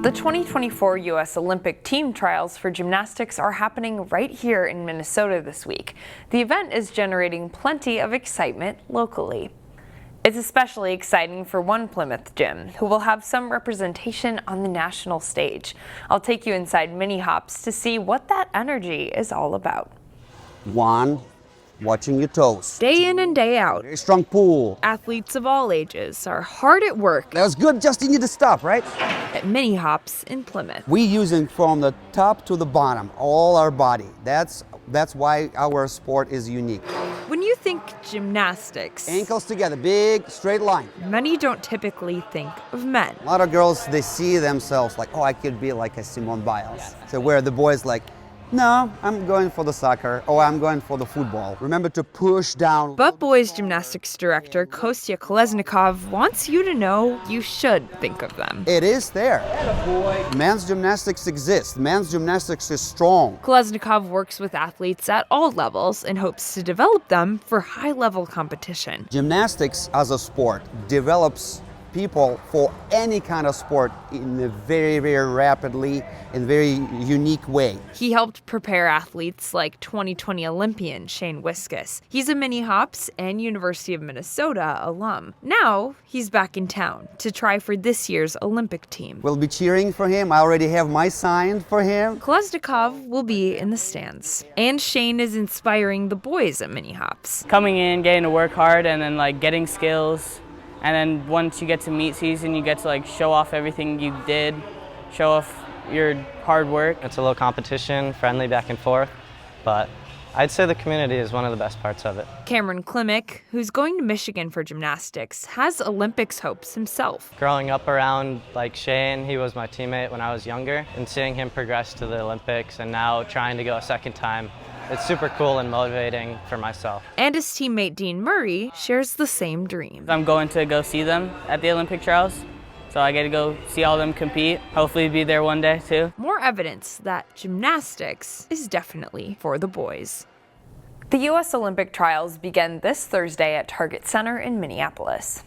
The 2024 U.S. Olympic team trials for gymnastics are happening right here in Minnesota this week. The event is generating plenty of excitement locally. It's especially exciting for one Plymouth gym, who will have some representation on the national stage. I'll take you inside Mini Hops to see what that energy is all about. One, watching your toes. Day in and day out, Very strong pull. athletes of all ages are hard at work That was good, just you need to stop, right? at Mini Hops in Plymouth. We using from the top to the bottom, all our body. That's why our sport is unique. When you think gymnastics, Ankles together, big straight line. many don't typically think of men. A lot of girls, they see themselves like, oh, I could be like a Simone Biles. So where the boys like, no, I'm going for the soccer, or I'm going for the football. Remember to push down. But boys gymnastics director Kostya Kolesnikov wants you to know you should think of them. It is there. Men's gymnastics exists. Men's gymnastics is strong. Kolesnikov works with athletes at all levels and hopes to develop them for high-level competition. Gymnastics as a sport develops people for any kind of sport in a very, very rapidly and very unique way. He helped prepare athletes like 2020 Olympian Shane Wiskus. He's a Mini Hops and University of Minnesota alum. Now he's back in town to try for this year's Olympic team. We'll be cheering for him. I already have my sign for him. Kolesnikov will be in the stands. And Shane is inspiring the boys at Mini Hops. Coming in, getting to work hard, and then getting skills. And then once you get to meet season, you get to show off everything you did, show off your hard work. It's a little competition, friendly back and forth, but I'd say the community is one of the best parts of it. Cameron Klimek, who's going to Michigan for gymnastics, has Olympics hopes himself. Growing up around Shane, he was my teammate when I was younger, and seeing him progress to the Olympics and now trying to go a second time, it's super cool and motivating for myself. And his teammate Dean Murray shares the same dream. I'm going to go see them at the Olympic trials, so I get to go see all of them compete, hopefully be there one day too. More evidence that gymnastics is definitely for the boys. The U.S. Olympic trials begin this Thursday at Target Center in Minneapolis.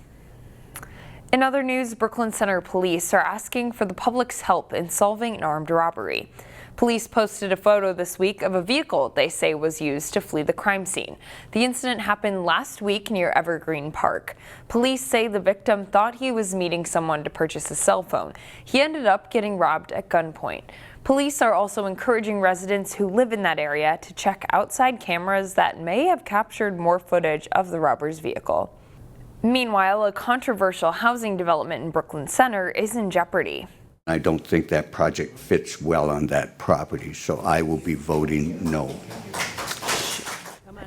In other news, Brooklyn Center police are asking for the public's help in solving an armed robbery. Police posted a photo this week of a vehicle they say was used to flee the crime scene. The incident happened last week near Evergreen Park. Police say the victim thought he was meeting someone to purchase a cell phone. He ended up getting robbed at gunpoint. Police are also encouraging residents who live in that area to check outside cameras that may have captured more footage of the robber's vehicle. Meanwhile, a controversial housing development in Brooklyn Center is in jeopardy. I don't think that project fits well on that property, so I will be voting no.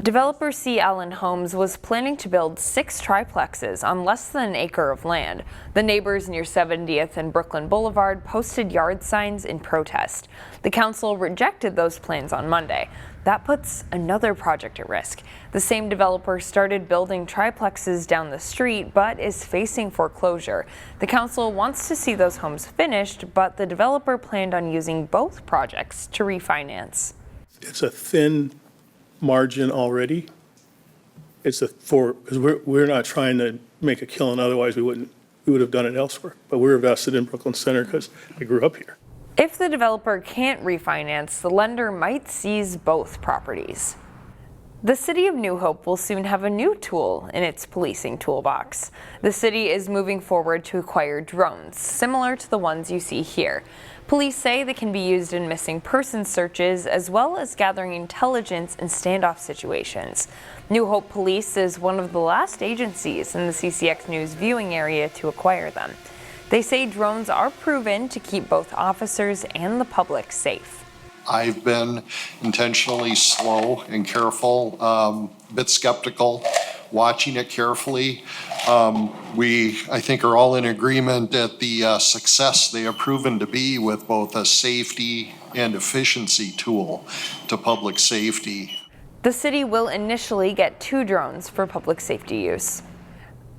Developer C. Allen Homes was planning to build 6 triplexes on less than an acre of land. The neighbors near 70th and Brooklyn Boulevard posted yard signs in protest. The council rejected those plans on Monday. That puts another project at risk. The same developer started building triplexes down the street, but is facing foreclosure. The council wants to see those homes finished, but the developer planned on using both projects to refinance. It's a thin margin already. Because we're not trying to make a killing, otherwise we would have done it elsewhere. But we're invested in Brooklyn Center because I grew up here. If the developer can't refinance, the lender might seize both properties. The city of New Hope will soon have a new tool in its policing toolbox. The city is moving forward to acquire drones, similar to the ones you see here. Police say they can be used in missing persons searches as well as gathering intelligence in standoff situations. New Hope Police is one of the last agencies in the CCX News viewing area to acquire them. They say drones are proven to keep both officers and the public safe. I've been intentionally slow and careful, a bit skeptical, watching it carefully. I think, are all in agreement that the success they have proven to be with both a safety and efficiency tool to public safety. The city will initially get 2 drones for public safety use.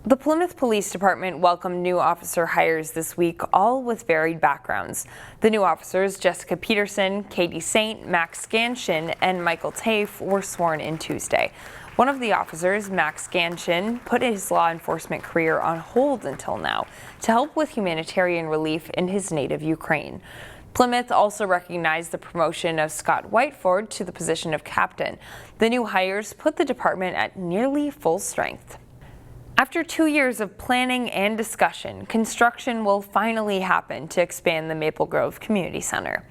The Plymouth Police Department welcomed new officer hires this week, all with varied backgrounds. The new officers, Jessica Peterson, Katie Saint, Max Scanshin, and Michael Tafe, were sworn in Tuesday. One of the officers, Max Ganshin, put his law enforcement career on hold until now to help with humanitarian relief in his native Ukraine. Plymouth also recognized the promotion of Scott Whiteford to the position of captain. The new hires put the department at nearly full strength. After 2 years of planning and discussion, construction will finally happen to expand the Maple Grove Community Center.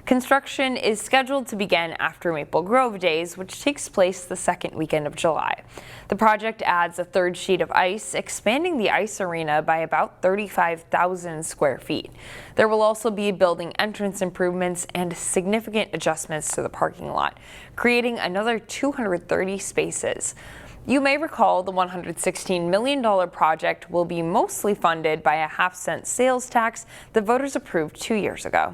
Construction is scheduled to begin after Maple Grove Days, which takes place the second weekend of July. The project adds a third sheet of ice, expanding the ice arena by about 35,000 square feet. There will also be building entrance improvements and significant adjustments to the parking lot, creating another 230 spaces. You may recall the $116 million project will be mostly funded by a half-cent sales tax that voters approved 2 years ago.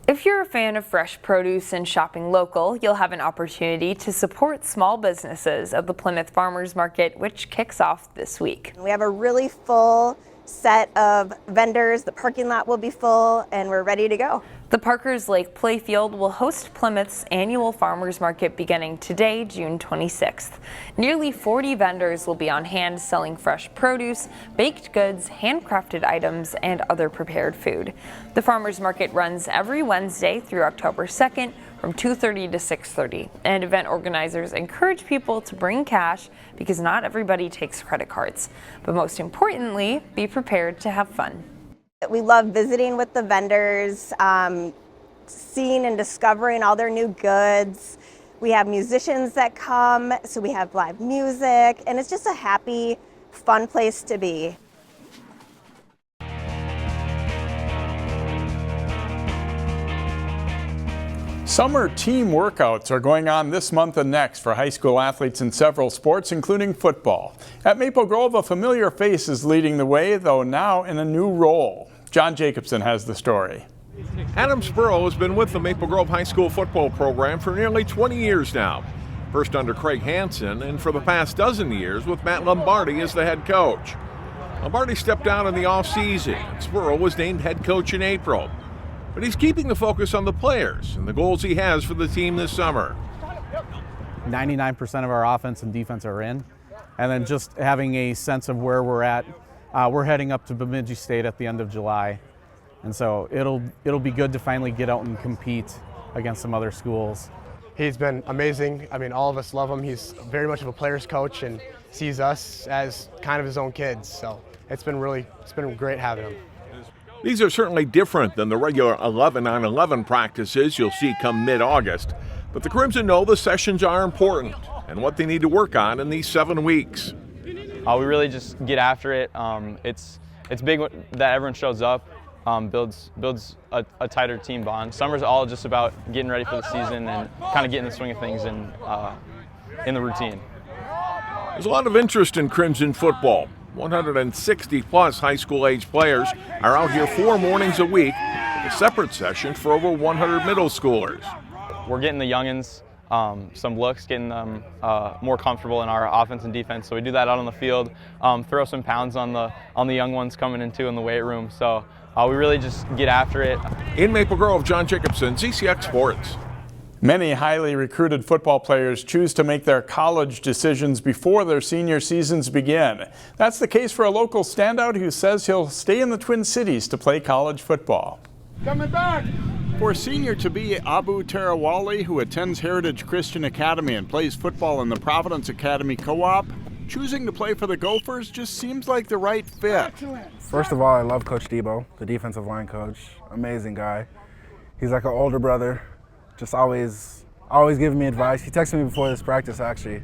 If you're a fan of fresh produce and shopping local, you'll have an opportunity to support small businesses at the Plymouth Farmers Market, which kicks off this week. We have a really full set of vendors. The parking lot will be full, and we're ready to go. The Parkers Lake Playfield will host Plymouth's annual farmers market beginning today, June 26th. Nearly 40 vendors will be on hand selling fresh produce, baked goods, handcrafted items, and other prepared food. The farmers market runs every Wednesday through October 2nd from 2:30 to 6:30, and event organizers encourage people to bring cash because not everybody takes credit cards. But most importantly, be prepared to have fun. We love visiting with the vendors, seeing and discovering all their new goods. We have musicians that come, so we have live music, and it's just a happy, fun place to be. Summer team workouts are going on this month and next for high school athletes in several sports, including football. At Maple Grove, a familiar face is leading the way, though now in a new role. John Jacobson has the story. Adam Spurrell has been with the Maple Grove High School football program for nearly 20 years now. First under Craig Hansen, and for the past dozen years with Matt Lombardi as the head coach. Lombardi stepped down in the offseason, and Spurrell was named head coach in April. But he's keeping the focus on the players and the goals he has for the team this summer. 99% of our offense and defense are in, and then just having a sense of where we're at. We're heading up to Bemidji State at the end of July, and so it'll be good to finally get out and compete against some other schools. He's been amazing. I mean, all of us love him. He's very much of a player's coach and sees us as kind of his own kids. So it's been great having him. These are certainly different than the regular 11-on-11 practices you'll see come mid-August, but the Crimson know the sessions are important and what they need to work on in these 7 weeks. We really just get after it. It's big that everyone shows up, builds a tighter team bond. Summer's all just about getting ready for the season and kind of getting the swing of things in the routine. There's a lot of interest in Crimson football. 160-plus high school-age players are out here 4 mornings a week, with a separate session for over 100 middle schoolers. We're getting the youngins some looks, getting them more comfortable in our offense and defense. So we do that out on the field, throw some pounds on the young ones coming in too in the weight room. So we really just get after it. In Maple Grove, John Jacobson, CCX Sports. Many highly recruited football players choose to make their college decisions before their senior seasons begin. That's the case for a local standout who says he'll stay in the Twin Cities to play college football. Coming back! For senior-to-be Abu Tarawallie, who attends Heritage Christian Academy and plays football in the Providence Academy co-op, choosing to play for the Gophers just seems like the right fit. First of all, I love Coach Debo, the defensive line coach. Amazing guy. He's like an older brother, just always giving me advice. He texted me before this practice, actually.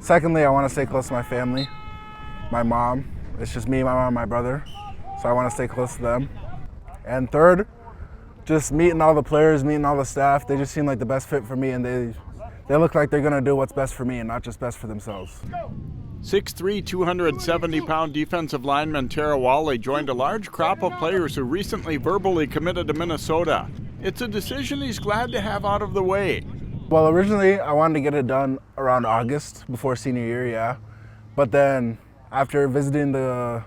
Secondly, I want to stay close to my family, my mom. It's just me, my mom, and my brother, so I want to stay close to them. And third, just meeting all the players, meeting all the staff. They just seem like the best fit for me, and they look like they're going to do what's best for me and not just best for themselves. 6'3", 270-pound defensive lineman Tarawallie joined a large crop of players who recently verbally committed to Minnesota. It's a decision he's glad to have out of the way. Well, originally I wanted to get it done around August before senior year, yeah. But then after visiting the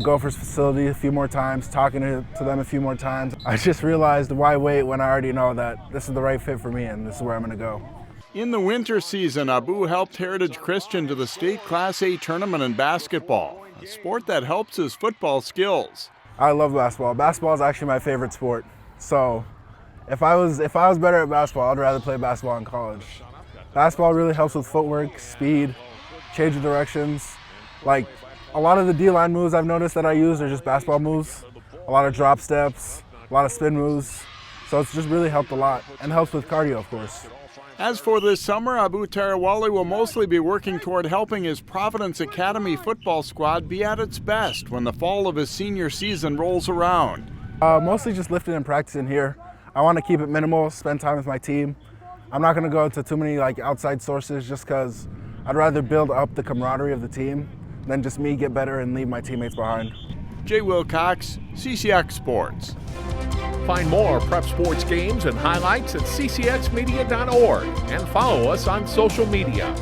Gophers facility a few more times, talking to them a few more times, I just realized why wait when I already know that this is the right fit for me and this is where I'm going to go. In the winter season, Abu helped Heritage Christian to the state Class A tournament in basketball, a sport that helps his football skills. I love basketball. Basketball is actually my favorite sport. So if I was better at basketball, I'd rather play basketball in college. Basketball really helps with footwork, speed, change of directions. Like a lot of the D-line moves I've noticed that I use are just basketball moves. A lot of drop steps, a lot of spin moves. So it's just really helped a lot and helps with cardio, of course. As for this summer, Abu Tarawallie will mostly be working toward helping his Providence Academy football squad be at its best when the fall of his senior season rolls around. Mostly just lifting and practicing here. I want to keep it minimal, spend time with my team. I'm not going to go to too many outside sources just because I'd rather build up the camaraderie of the team than just me get better and leave my teammates behind. Jay Wilcox, CCX Sports. Find more prep sports games and highlights at ccxmedia.org and follow us on social media.